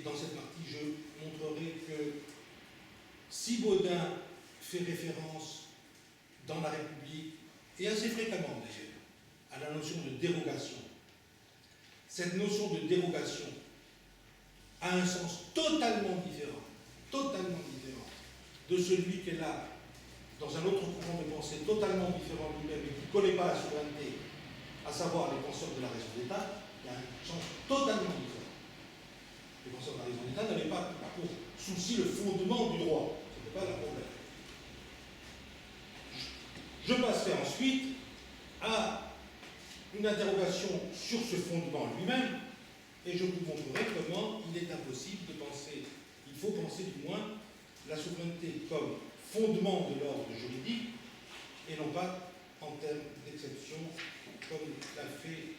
Et dans cette partie, je montrerai que si Baudin fait référence dans la République, et assez fréquemment d'ailleurs, à la notion de dérogation, cette notion de dérogation a un sens totalement différent de celui qu'elle a dans un autre courant de pensée totalement différent de lui-même et qui ne connaît pas la souveraineté, à savoir les penseurs de la raison d'État. Il y a un sens totalement différent. Les penseurs de la raison d'État n'avaient pas pour souci le fondement du droit. Ce n'était pas leur problème. Je passerai ensuite à une interrogation sur ce fondement lui-même, et je vous montrerai comment il est impossible de penser, il faut penser du moins la souveraineté comme fondement de l'ordre juridique, et non pas en termes d'exception, comme l'a fait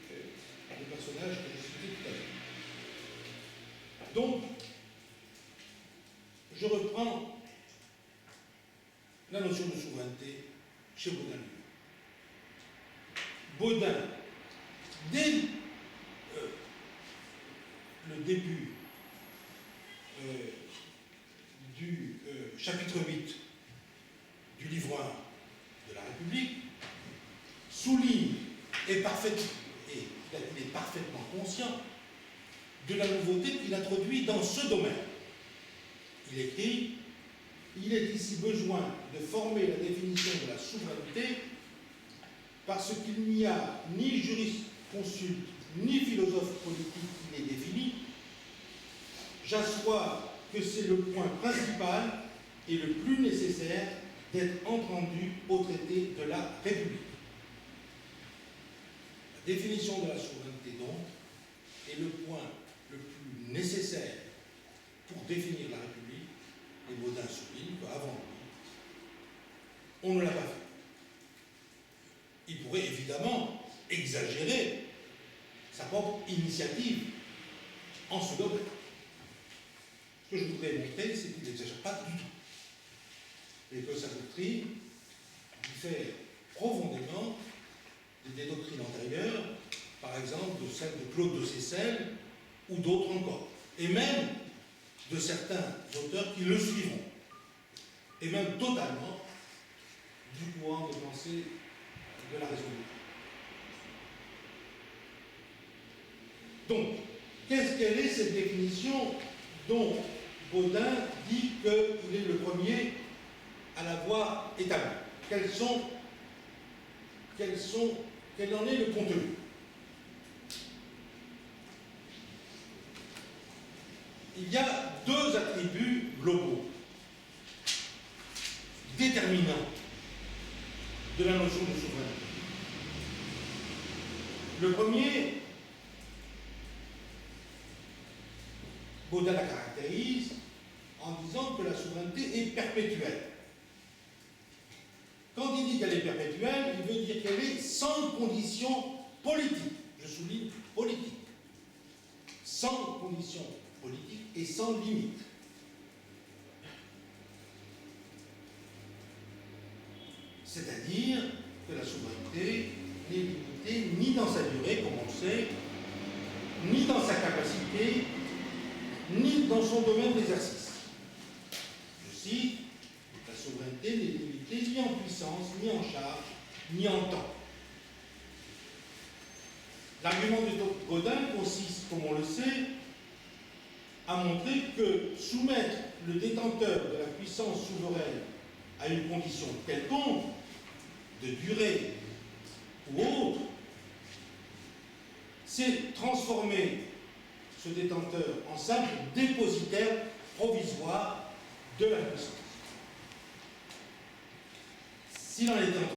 le personnage que je citais tout à l'heure. Donc, je reprends la notion de souveraineté chez Baudin lui-même. Baudin, dès le début du chapitre 8 du livre 1 de la République, souligne il est parfaitement conscient de la nouveauté qu'il introduit dans ce domaine. Il écrit: il est ici besoin de former la définition de la souveraineté parce qu'il n'y a ni jurisconsulte ni philosophe politique qui l'ait défini. J'assois que c'est le point principal et le plus nécessaire d'être entendu au traité de la République. La définition de la souveraineté, donc, est le point le plus nécessaire pour définir la République, et Baudin souligne qu'avant lui, on ne l'a pas fait. Il pourrait évidemment exagérer sa propre initiative en ce domaine. Ce que je voudrais montrer, c'est qu'il n'exagère pas du tout, et que sa doctrine diffère profondément des doctrines antérieures, par exemple de celle de Claude de Seyssel ou d'autres encore, et même de certains auteurs qui le suivront, et même totalement du courant de pensée de la raison. Donc, quelle est cette définition dont Baudin dit qu'il est le premier à l'avoir établie? Quel en est le contenu? Il y a deux attributs globaux déterminants de la notion de souveraineté. Le premier, Baudin la caractérise en disant que la souveraineté est perpétuelle. Quand il dit qu'elle est perpétuelle, il veut dire qu'elle est sans condition politique. Je souligne politique. Sans condition politique et sans limite. C'est-à-dire que la souveraineté n'est limitée ni dans sa durée, comme on le sait, ni dans sa capacité, ni dans son domaine d'exercice. Je cite: la souveraineté n'est limitée ni en puissance, ni en charge, ni en temps. L'argument de Baudin consiste, comme on le sait, à montrer que soumettre le détenteur de la puissance souveraine à une condition quelconque, de durée ou autre, c'est transformer ce détenteur en simple dépositaire provisoire de la puissance. S'il en était